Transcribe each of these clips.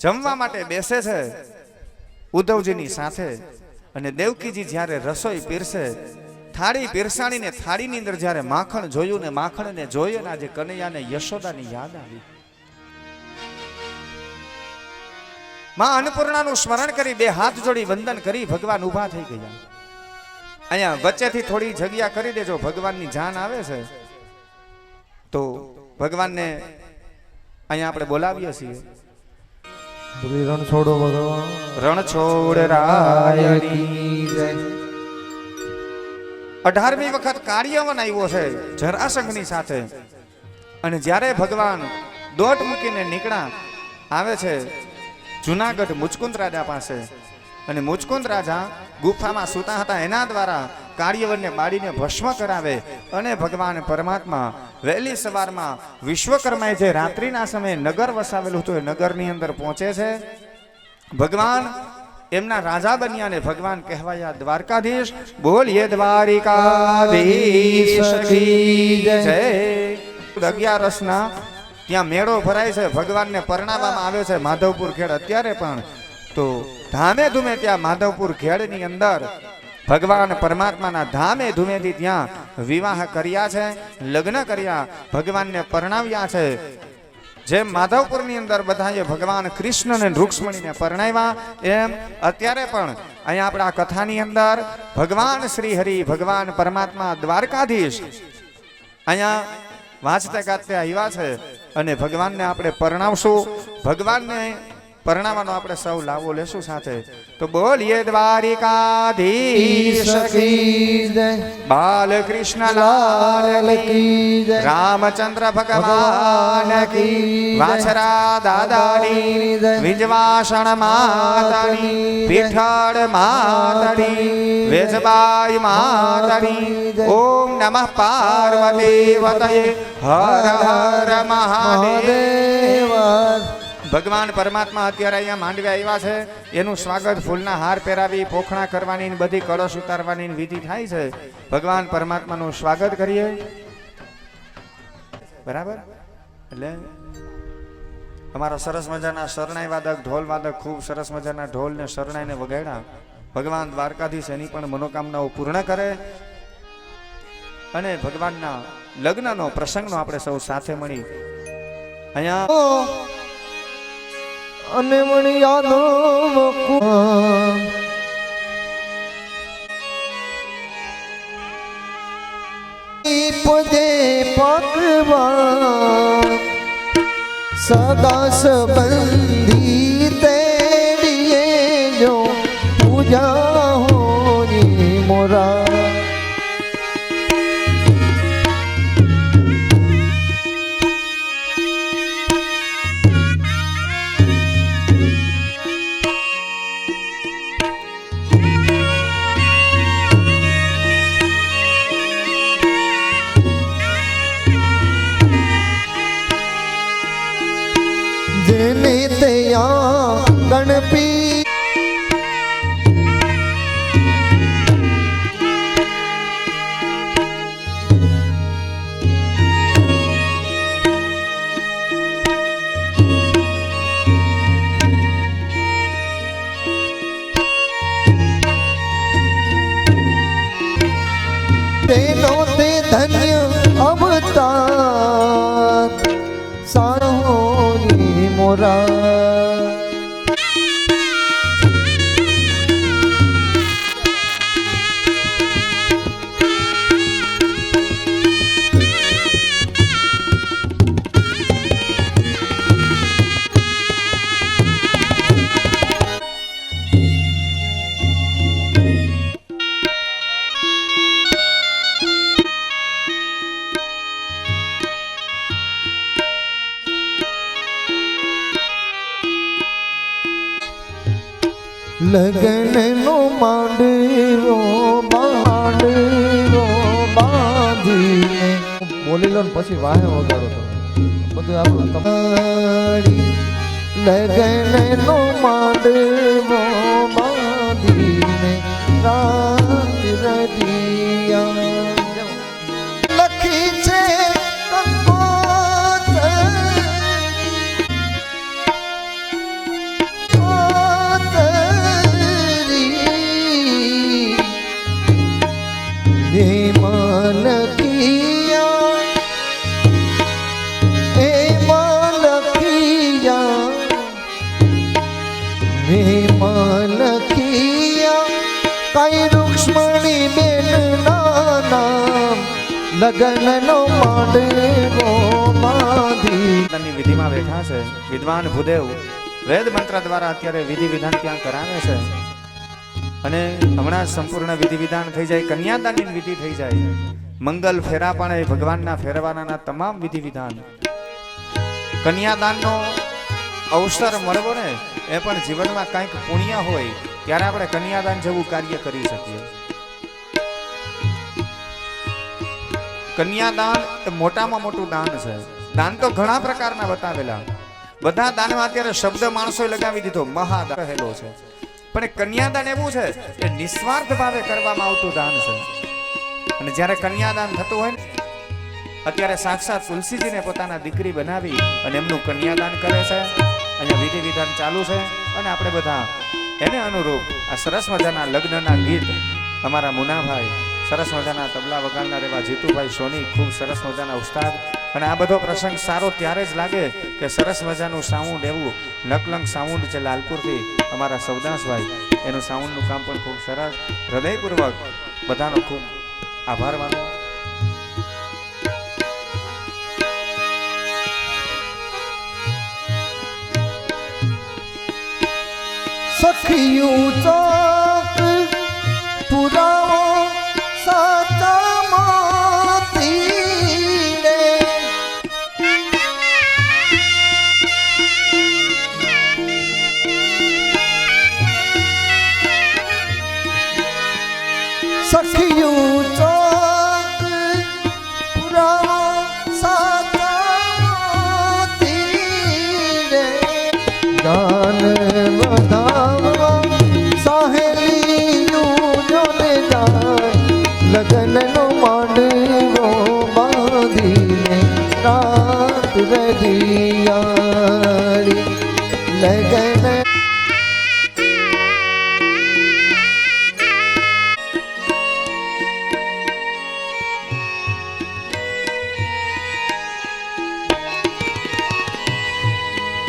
જમવા માટે બેસે છે ઉદ્ધવજીની સાથે અને દેવકીજી જ્યારે રસોઈ પીરસે થાળી પીરસાણીને થાળીની અંદર જ્યારે માખણ જોયું ને માખણને જોઈ અને આજે કનૈયાને યશોદાની યાદ આવી. માં અન્નપૂર્ણાનું સ્મરણ કરી બે હાથ જોડી વંદન કરી ભગવાન ઊભા થઈ ગયા. અહીંયા વચ્ચેથી થોડી જગ્યા કરી દેજો, ભગવાનની જાન આવે છે તો ભગવાનને અહીંયા આપણે બોલાવીએ છીએ. રણ છોડો ભગવાન, રણ છોડ રાયની જય. 18મી વખત કાર્યવન આવ્યો છે જરાસંઘની સાથે અને જ્યારે ભગવાન દોટ મૂકીને નીકળ્યા આવે છે જુનાગઢ મુચકુંદ રાજા પાસે અને મુચકુંદ રાજા ગુફામાં સૂતા હતા એના દ્વારા કાર્યવનને બાળીને ભસ્મ કરાવે અને ભગવાન પરમાત્મા વહેલી સવારમાં વિશ્વકર્માએ જે રાત્રિના સમયે નગર વસાવેલું હતું એ નગરની અંદર પહોંચે છે. ભગવાન એમના રાજા બન્યા ને ભગવાન કહેવાયા દ્વારકાધીશ. બોલીએ દ્વારિકાધીશ કી જય. 11 ત્યાં મેળો ભરાય છે, ભગવાનને પરણાવવામાં આવે છે માધવપુર ખેડ. અત્યારે પણ તો ધામે ધૂમે ત્યાં માધવપુર ખેડની અંદર ભગવાન પરમાત્માના ધામે ધૂમેથી ત્યાં વિવાહ કર્યા છે, લગ્ન કર્યા, ભગવાનને પરણાવ્યા છે. જેમ માધવપુરની અંદર બધાએ ભગવાન કૃષ્ણ અને રૂક્ષ્મણીને પરણાવ્યા એમ અત્યારે પણ અહીંયા આપણા કથાની અંદર ભગવાન શ્રી હરિ ભગવાન પરમાત્મા દ્વારકાધીશ અહીંયા વાંચતે ગાતે આવ્યા છે અને ભગવાનને આપણે પરણાવશું. ભગવાનને પરણાવવાનો આપણે સૌ લાવો લેશું સાથે. તો બોલીએ દ્વારિકાધીશ કી જય. બાલકૃષ્ણ લાલ કી જય. રામચંદ્ર ભગવાન કી. વાછરા દાદાની વિંજવાસણ માતની, પીઠળ માતની, વેજબાઈ માતની. ઓમ નમઃ પાર્વતી વતયે હર હર મહાદેવ. ભગવાન પરમાત્મા અત્યારે અહીંયા માંડવે આવ્યા છે, એનું સ્વાગત ફૂલના હાર પહેરાવી પોખણા કરવાની બધી કળશ ઉતારવાની વિધિ થાય છે. ભગવાન પરમાત્માનું સ્વાગત કરીએ. બરાબર. એટલે અમારા સરસ મજાના શરણાઈ વાદક ઢોલ વાદક ખૂબ સરસ મજાના ઢોલ ને શરણાઈને વગાડ્યા. ભગવાન દ્વારકાધીશ એની પણ મનોકામનાઓ પૂર્ણ કરે અને ભગવાનના લગ્નનો પ્રસંગનો આપણે સૌ સાથે મળી અહીંયા અને મણી યાદો પદે પકવાન સદા સંબંધી તેડીએ જો પૂજા હોની મોરા. તેનો તે ધન્ય અવતાર સારો રે મોરા લગનનો માંડવો બાંધીને બોલી લો ને પછી વાહે વગાડો તમે બધું આપણું તમારી લગનનો માંડવો બાંધીને રાત રડિયા લખી છે લગનનો માંડવો બાંધી વિધિમાં બેઠા છે વિદ્વાન ભૂદેવ વેદ મંત્ર દ્વારા અત્યારે વિધિ વિધાન ત્યાં કરાવે છે અને હમણાં સંપૂર્ણ વિધિ વિધાન થઈ જાય કન્યાદાનની વિધિ થઈ જાય મંગલ ફેરા પણ એ ભગવાનના ફેરવાના તમામ વિધિ વિધાન કન્યાદાનનો અવસર મળવો ને એ પણ જીવનમાં કંઈક પુણ્ય હોય ત્યારે આપણે કન્યાદાન જેવું કાર્ય કરી શકીએ. કન્યાદાન એ મોટામાં મોટું દાન છે. દાન તો ઘણા પ્રકારના બતાવેલા, બધા દાનમાં અત્યારે શબ્દ માણસોએ લગાવી દીધો મહાદાન રહેલો છે, પણ કન્યાદાન એવું છે કે નિસ્વાર્થ ભાવે કરવામાં આવતું દાન છે. અને જ્યારે કન્યાદાન થતું હોય ને અત્યારે સાક્ષાત તુલસીજીને પોતાના દીકરી બનાવી અને એમનું કન્યાદાન કરે છે. અહીંયા વિધિ વિધાન ચાલુ છે અને આપણે બધા એને અનુરૂપ આ સરસ મજાના લગ્નના ગીત અમારા મુનાભાઈ, સરસ મજાના તબલા વગાડનાર એવા જીતુભાઈ સોની, ખૂબ સરસ મજાના ઉસ્તાદ. અને આ બધો પ્રસંગ સારો ત્યારે જ લાગે કે સરસ મજાનું સાઉન્ડ એવું નકલંગ સાઉન્ડ છે લાલપુરથી અમારા સૌદાસભાઈ, એનું સાઉન્ડનું કામ પણ ખૂબ સરસ. હૃદયપૂર્વક બધાનો ખૂબ આભાર માનું. સખિયું ચોક પુરાવો સખિયું ચોક પુરાવો સાતા તીરે ગાન વધાવવા સાહેલીયું જોને જાય લગનનો માંડવો બાંધીને રાત રડિયાળી લગન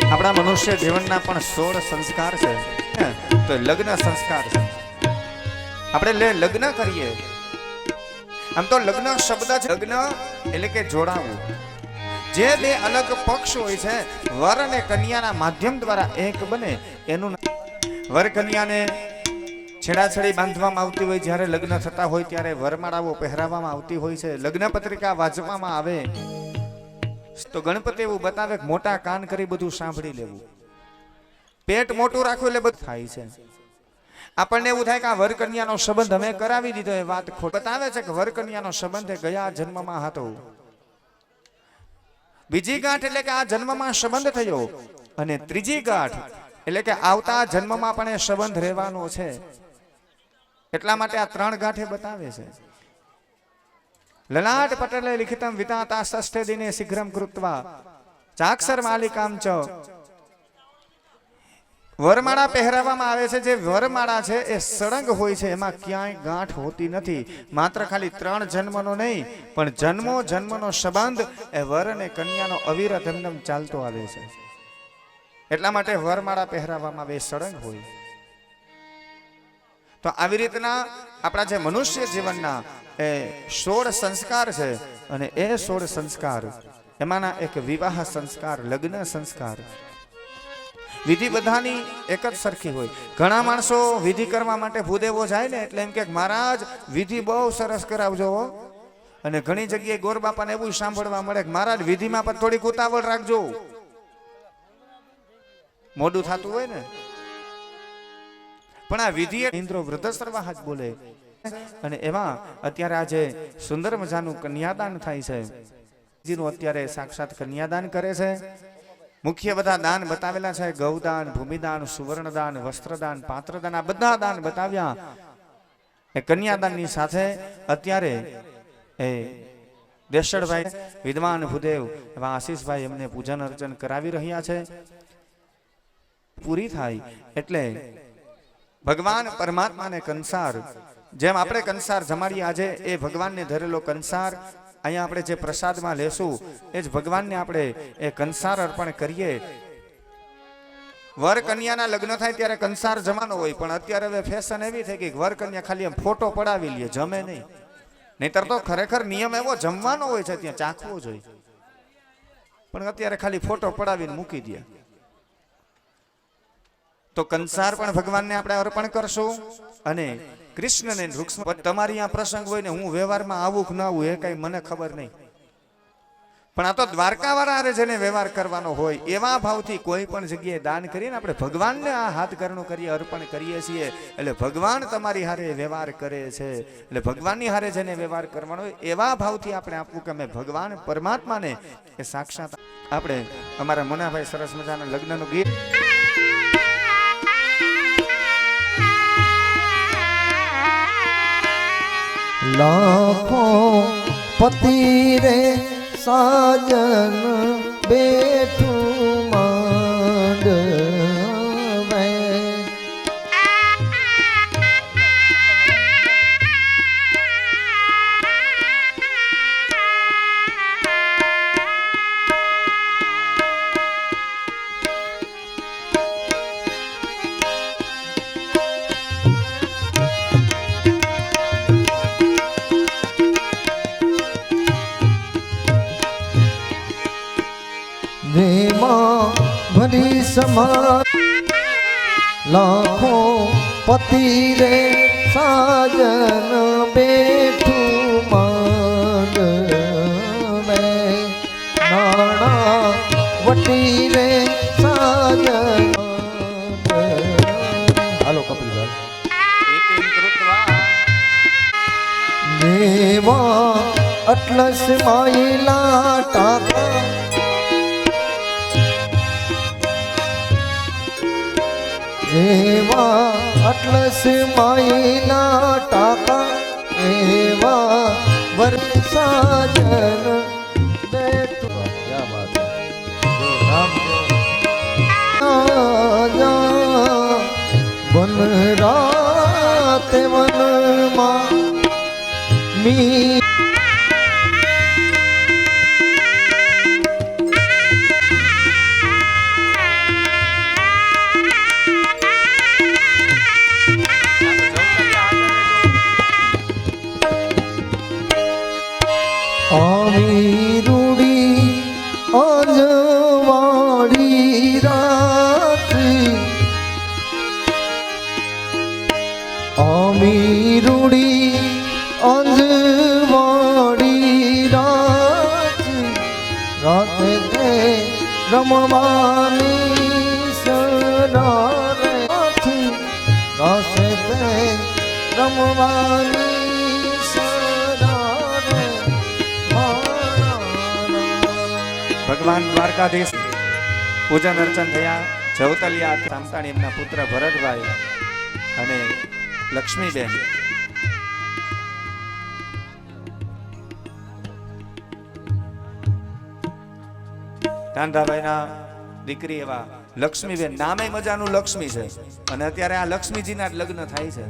આપણા મનુષ્ય જીવનના પણ 16 સંસ્કાર છે, તો લગ્ન સંસ્કાર છે. આપણે લગ્ન કરીએ, આમ તો લગ્ન શબ્દ છે, લગ્ન એટલે કે જોડાવું. જે બે અલગ પક્ષ હોય છે વર અને કન્યાના માધ્યમ દ્વારા એક બને એનું વર કન્યાને છેડાછેડી બાંધવામાં આવતી હોય. જ્યારે લગ્ન થતા હોય ત્યારે વરમાળાઓ પહેરાવવામાં આવતી હોય છે, લગ્ન પત્રિકા વાંચવામાં આવે તો ગણપતિ એવું બતાવે કે મોટા કાન કરી બધું સાંભળી લેવું, પેટ મોટું રાખવું એટલે બધું થાય છે. આપણને એવું થાય કે આ વરકન્યાનો સંબંધ અમે કરાવી દીધો, એ વાત ખોટી. બતાવે છે કે વરકન્યાનો સંબંધ ગયા જન્મમાં હતો, બીજી ગાંઠ એટલે કે આ જન્મમાં સંબંધ થયો, અને ત્રીજી ગાંઠ એટલે કે આવતા જન્મમાં પણ એ સંબંધ રહેવાનો છે. એટલા માટે આ 3 ગાંઠે બતાવે છે. લલાટ પટેલે લિખિતમ વિતાતા ષષ્ઠે દિને શીઘ્રમ કૃત્વા ચાક્ષર માલિકામ ચ વરમાળા પહેરાવવામાં આવે છે. જે વરમાળા છે એ સળંગ હોય છે, એમાં ક્યાંય ગાંઠ હોતી નથી. માત્ર ખાલી 3 જન્મનો નહીં, પણ જન્મો જન્મનો સંબંધ એ વર અને કન્યાનો અવિરત એમને ચાલતો આવે છે. એટલા માટે વરમાળા પહેરાવવામાં આવે, સળંગ હોય. તો આવી રીતના આપણા જે મનુષ્ય જીવનના એ 16 સંસ્કાર છે, અને એ 16 સંસ્કાર એમાંના એક વિવાહ સંસ્કાર, લગ્ન સંસ્કાર. વિધિ બધાની એક જ સરખી હોય. ઘણા માણસો વિધિ કરવા માટે ભૂદેવો જાય ને એટલે એમ કે મહારાજ વિધિ બહુ સરસ કરાવજો. અને ઘણી જગ્યાએ ગોર બાપાને એવું સાંભળવા મળે કે મહારાજ વિધિમાં પણ થોડીક ઉતાવળ રાખજો, મોડું થતું હોય ને. પણ આ વિધિ ઇન્દ્રો વૃદ્ધસર્વાહ જ બોલે. અને એમાં અત્યારે આજે સુંદર મજાનું કન્યાદાન થાય છે. જીનું અત્યારે સાક્ષાત કન્યાદાન કરે છે. મુખ્ય બધા દાન બતાવેલા છે, ગૌદાન, ભૂમિદાન, સુવર્ણદાન, વસ્ત્રદાન, પાત્રદાન, આ બધા દાન બતાવ્યા. એ કન્યાદાનની સાથે અત્યારે એ દેશળભાઈ વિદ્વાન ભૂદેવ એવા આશીષભાઈ એમને પૂજન અર્ચન કરાવી રહ્યા છે. પૂરી થાય એટલે ભગવાન પરમાત્માને કંસાર, જેમ આપણે કંસાર જમાડીએ આજે, એ ભગવાનને ધરેલો કંસાર અહીંયા આપણે જે પ્રસાદમાં લેશું એ જ ભગવાનને આપણે એ કંસાર અર્પણ કરીએ. વર કન્યાના લગ્ન થાય ત્યારે કંસાર જમાનો હોય, પણ અત્યારે હવે ફેશન એવી થઈ ગઈ વર કન્યા ખાલી એમ ફોટો પડાવી લે, જમે નહીં. નહીતર તો ખરેખર નિયમ એવો જમવાનો હોય છે, ત્યાં ચાખવો જોઈએ. પણ અત્યારે ખાલી ફોટો પડાવીને મૂકી દે. તો કંસાર પણ ભગવાનને આપણે અર્પણ કરશું. અને કૃષ્ણને રૂક્ષ્મણી, તમારી આ પ્રસંગ હોય ને હું વ્યવહારમાં આવું કે ના આવું એ કઈ મને ખબર નહીં, પણ આ તો દ્વારકાવાળા હારે જેને વ્યવહાર કરવાનો હોય એવા ભાવથી કોઈ પણ જગ્યાએ દાન કરીને આપણે ભગવાનને આ હાથ કરણું કરીએ, અર્પણ કરીએ છીએ. એટલે ભગવાન તમારી હારે વ્યવહાર કરે છે. એટલે ભગવાનની હારે જેને વ્યવહાર કરવાનો હોય એવા ભાવથી આપણે આપવું કે અમે ભગવાન પરમાત્માને એ સાક્ષાત. આપણે અમારા મોનાભાઈ સરસ મજાના લગ્નનું ગીત લાખો પતિ રે સાજન બેઠું માંડવે, જેમાં ભરી સમા લાખો પતિ રે સાજન બેઠું માંડવે, નાણા વટી રે સાજન. હાલો કપિલભાઈ. દેવા અટલસ માયલા ટાકા, એવા અટલસ માયના ટાકા, એવા વરસાજન બેઠું. ક્યા બાત વન રાતે વનમાં મી આવી રૂડી અજવાળી રાત, આવી રૂડી અજવાળી રાત, રાતે તે રમવાની સરારે, રાતે તે રમવાની ભગવાન દ્વારકાધીશ પૂજન અર્ચન થયા. જવતલિયા સામતાણી એમના પુત્ર ભરતભાઈ અને લક્ષ્મીબેન. કાંધાભાઈના દીકરી એવા લક્ષ્મીબેન નામે મજાનું લક્ષ્મી છે અને અત્યારે આ લક્ષ્મીજીના જ લગ્ન થાય છે.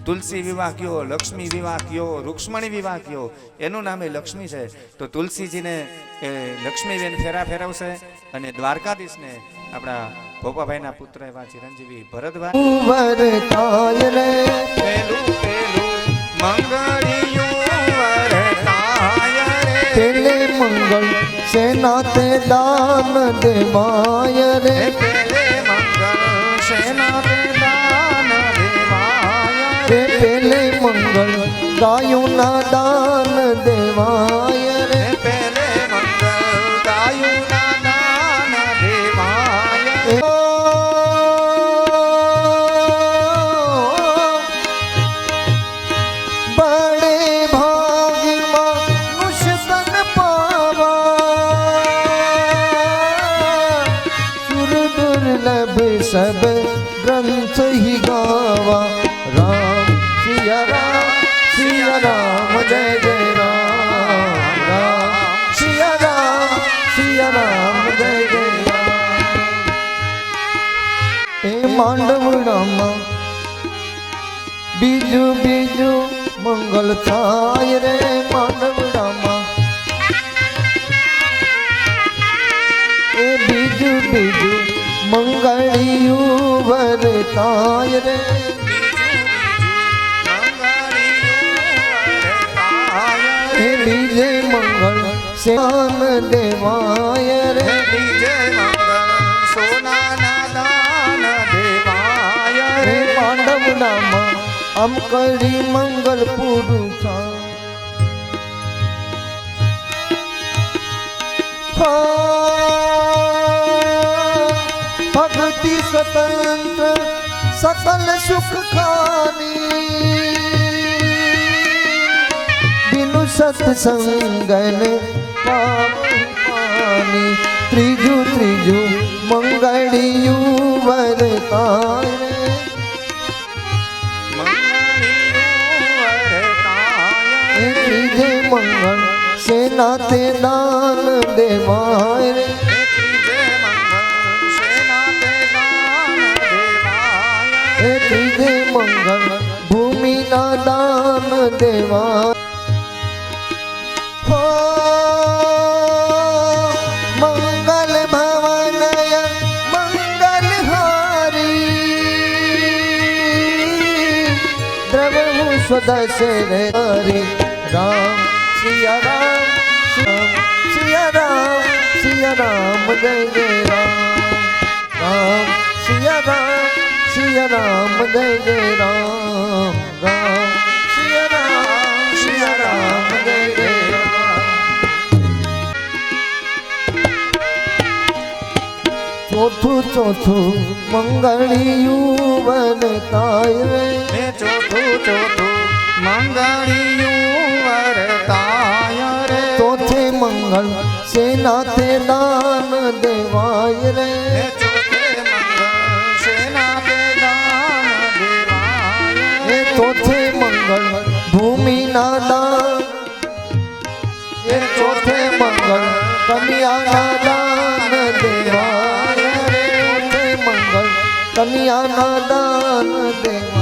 તુલસી વિવાહ કયો, લક્ષ્મી વિવાહ કયો, રૂક્ષ્મણી વિવાહ કયો, એનું નામે લક્ષ્મી છે. તો તુલસીજીને એ લક્ષ્મીબેન ફેરા ફેરવશે અને દ્વારકાધીશને આપણા ભોપાભાઈના પુત્ર એવા ચિરંજીવી ભરતભાઈ વરતાય રે પેલું પેલું મંગળિયું વરતાય રે. પેલે મંગળ સેનાતે દાન દેવાય રે પેલે મંગળ સેનાતે દાન દેવાય રે. પેલે મંગળ ગાયોના દાન દેવાય રે પેલે મંગળ ગાયુના દાન દેવાય રે. બડે ભાગમાં મુશ્તન પાવા સુર દુર્લભ સબ ગ્રંથ હી ગાવા. રામ સિયા રામ જય જય રામ. રામ સિયા રામ જય જય રામ. એ માંડવડામાં બીજું બીજું મંગલ થાય રે માંડવડામાં. એ બીજું બીજું મંગળિયું વરતાય રે. એ બીજે મંગળ શાન દેવાય રે. બીજે મંગળ સોનાના દાન દેવાય રે રે. માંડવડામાં આમ કરી મંગલ પૂરું થાય. ભક્તિ સ્વતંત્ર સકલ સુખ ખાની બિનુ સત્સંગન પાવાની. ત્રીજું ત્રીજું મંગળિયું વરતાય રે. એ ત્રીજે મંગળ સેનાતે દાન દેવાય રે. એ ત્રીજે મંગળ ભૂમિના દાન દેવાય. હો મંગલ ભવનય મંગલ હારી દ્રવહુ સ્વદશે રે હરી. રામ સિયા રામ જય જય રામ. રામ સિયા રામ જય જય રામ. રામ સિયા રામ જય જય રામ. ચોથું ચોથું મંગળિયું વરતાય રે. ચોથું ચોથું મંગળિયું વરતાય રે. ચોથે મંગળ સેનાતે દાન દેવાય રે. ચોથે મંગળ સેનાતે દાન દેવાય એ ચોથે મંગળ ભૂમિના દાન. એ ચોથે મંગળ કન્યાના દાન દેવાય રે. ચોથે મંગળ કન્યાના દાન દેવાય.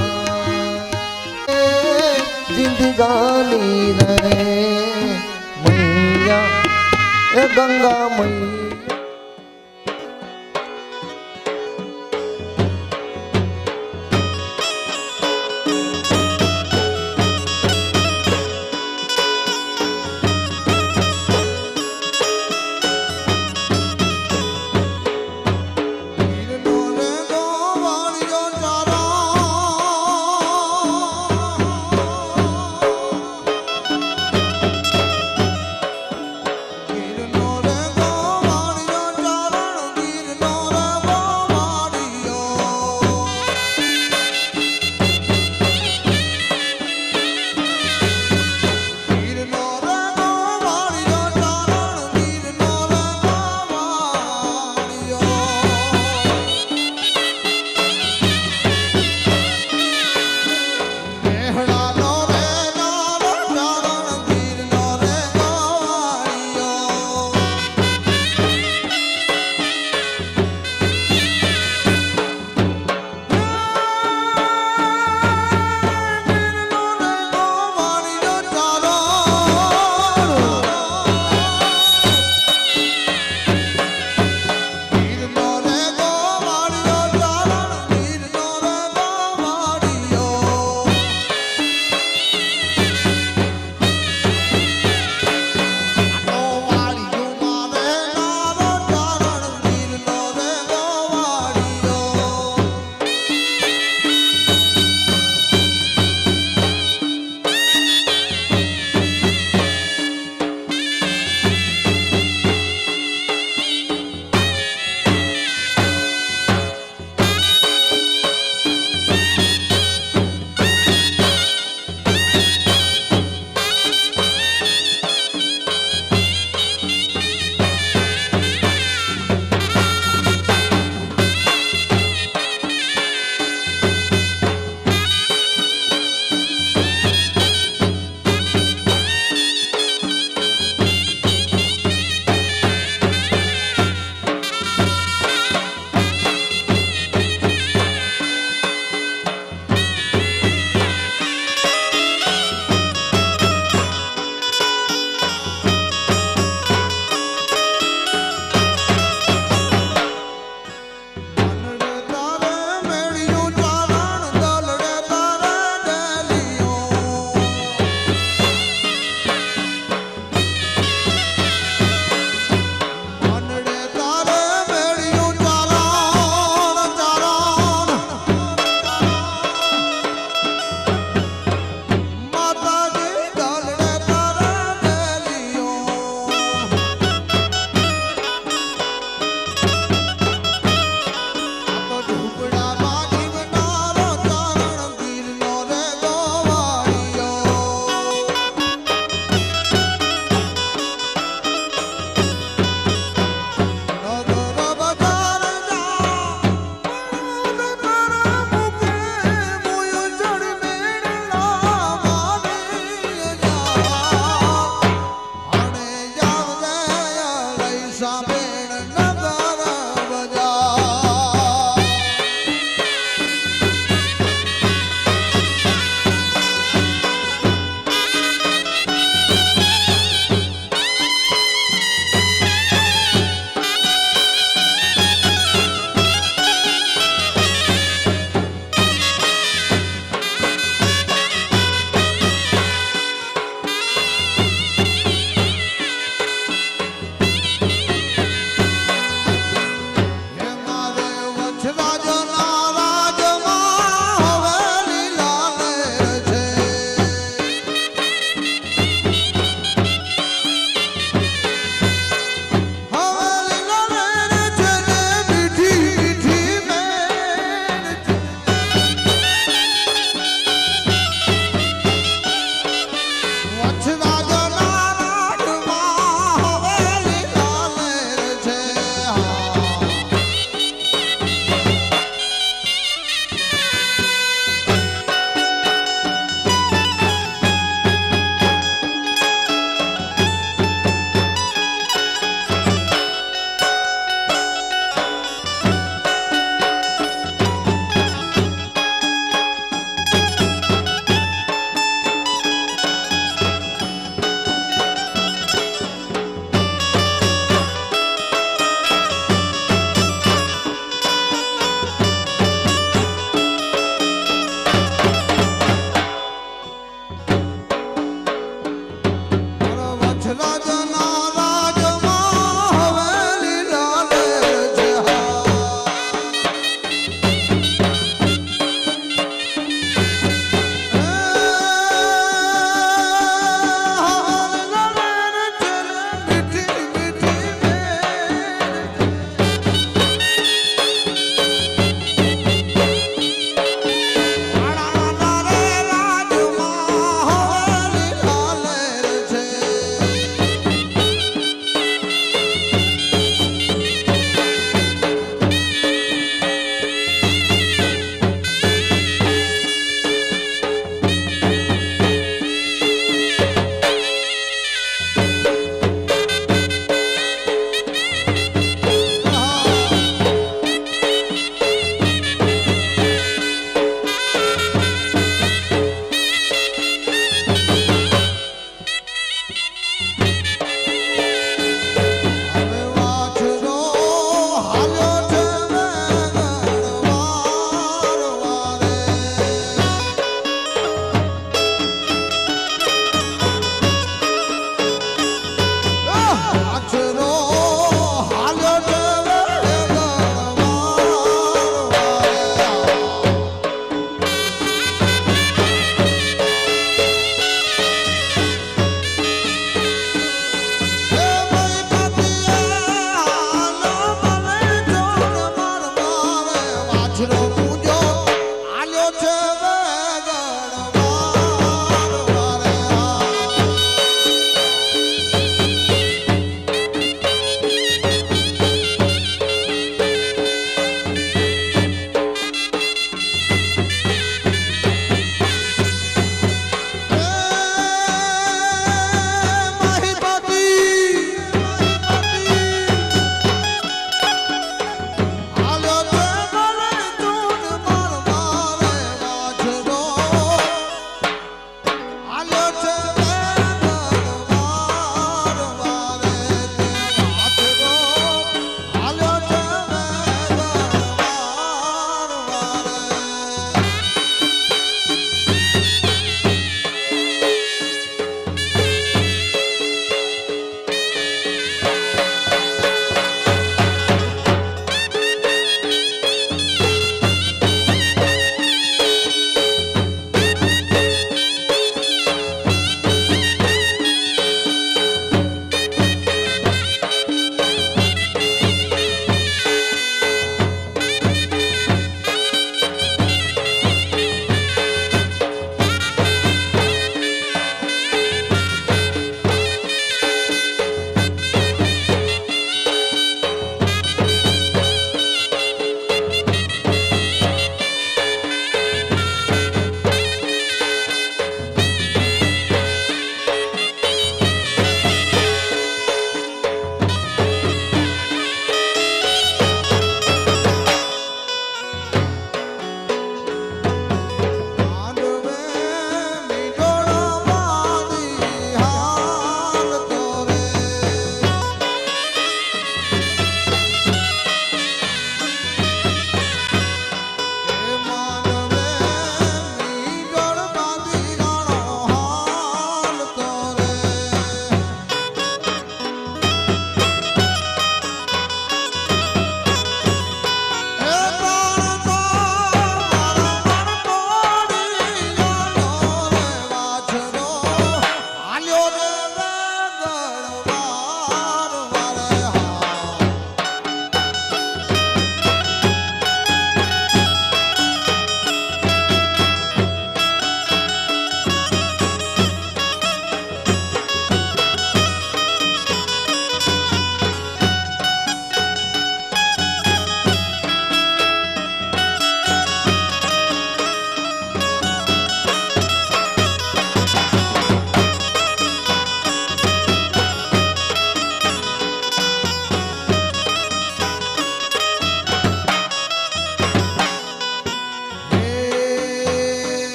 જિંદગાની રે મૈયા એ ગંગા મૈયા. ગીરનો રે ગો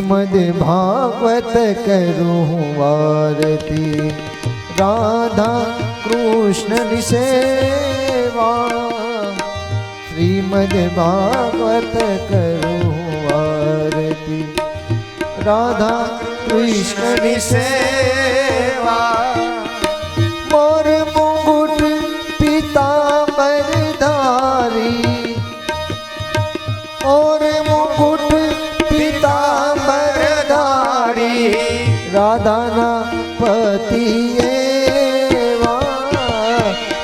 શ્રીમદ ભાગવત કરું આરતી રાધા કૃષ્ણની સેવા શ્રીમદ ભાગવત કરું આરતી રાધા કૃષ્ણની સેવા મોર મુગુટ પીતાંબર ધારી ઓર મુગુટ પીતાંબર ધારી રાધાના પતિ એવા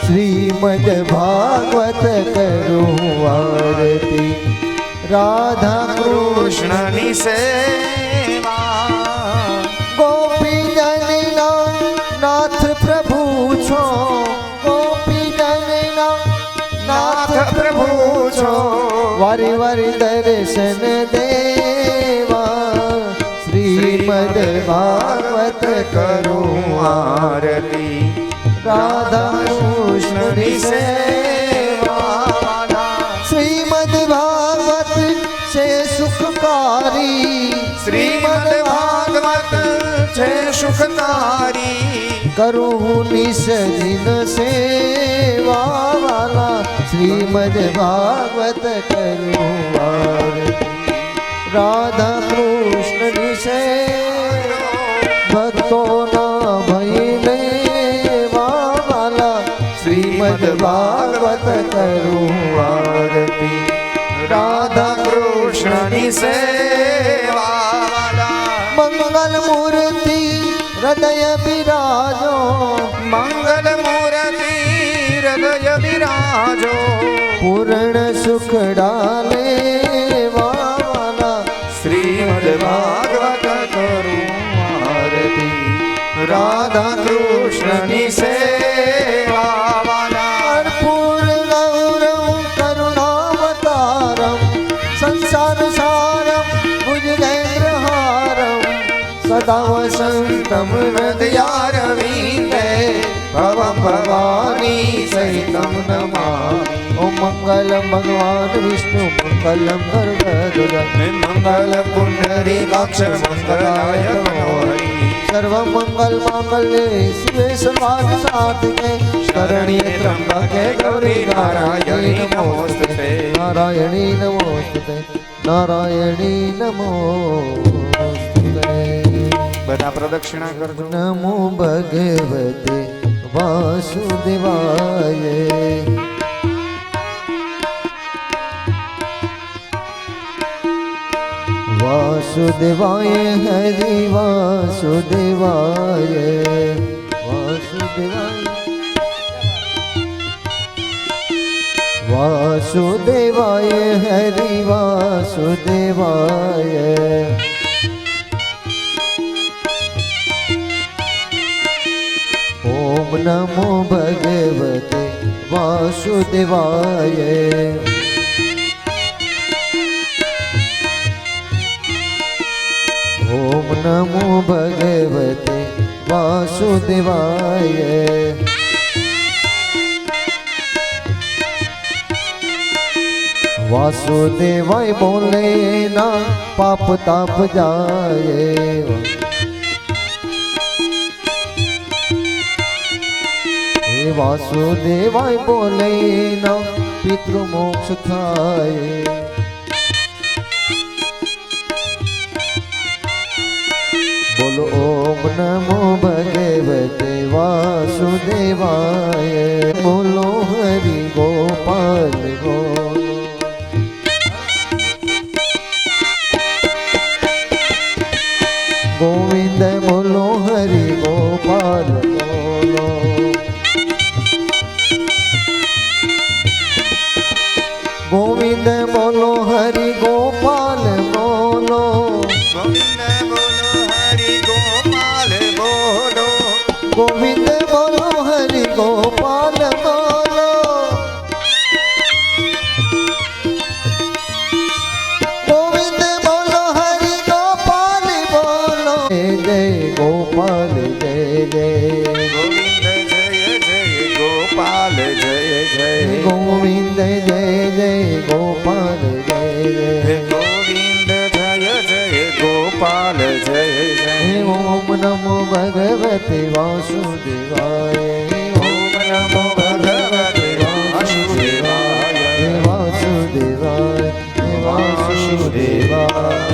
શ્રીમદ ભાગવત કરું આરતી રાધા કૃષ્ણની સેવા ગોપીજનના નાથ પ્રભુ છો ગોપીજનના નાથ પ્રભુ છો વારી વારી દર્શન દેવા શ્રીમદ ભાગવત કરું આરતી રાધા કૃષ્ણની સેવા શ્રીમદ ભાગવત છે સુખકારી શ્રીમદ ભાગવત છે સુખકારી કરું નિસદિન સેવા વાલા શ્રીમદ ભાગવત કરું આરતી રાધા કૃષ્ણની સેવા ભક્તોના ભયને વાલા શ્રીમદ ભાગવત કરું આરતી રાધા કૃષ્ણની સેવા મંગલ મૂર્તિ હૃદય બિરાજો મંગલ મૂર્તિ હૃદય બિરાજો પૂર્ણ સુખ ડાલે વાલા શ્રીમદ ભાગવત કરું આરતી રાધા કૃષ્ણની સેવા પૂર્ણ ગૌરવ કરુણાવતારમ સંસાર સારમ ભુજગેન્દ્રહારમ સદા વસંતમ હૃદયારવિંદે ભવં ભવાની સહિતં નમામિ ઓમ મંગલમ ભગવાન વિષ્ણુ મંગલમ ગરુડધ્વજ મંગલ પુંડરીકાક્ષ મંગલાય મનોહરી સર્વ મંગલ માંગલ્યે શિવે સર્વાર્થ સાધિકે શરણ્યે ત્રંબકે ગૌરી નારાયણી નમોસ્તુતે નારાયણી નમોસ્તુતે નારાયણી નમોસ્તુતે બધા પ્રદક્ષિણા કરજો નમો ભગવતે વાસુદેવાય વાસુદેવાય હરિ વાસુદેવાય વાસુદેવાય વાસુદેવાય હરિ વાસુદેવાય ઓમ નમો ભગવતે વાસુદેવાય ઓમ નમો ભગવતે વાસુદેવાય વાસુદેવાય બોલે ના પાપ તાપ જાય હે વાસુદેવાય બોલે ના પિતૃ મોક્ષ થાય બોલો ઓમ નમો ભગવતે વાસુદેવાય બોલો હરિ ગોપાલ બોલો ગોવિંદ બોલો હરિ ગોપાલ બોલો ગોવિંદ બોલો હરિ ગોપાલ બોલો ગોવિંદ બોલો હરિ ગોપાલ બોલો ગોવિંદ બોલો હરિ ગોપાલ બોલો ગોવિંદ બોલો હરિ ગોપાલ બોલો જય જય ગોપાલ જય જય ગોવિંદ જય જય ગોપાલ જય જય ગોવિંદ જય જય ગોપાલ જય જય ગોવિંદ જય જય ગોપાલ ભગવતે વાસુદેવાય ઓમ નમો ભગવતે વાસુદેવાય વાસુદેવાય વાસુદેવાય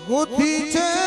ગોથી છે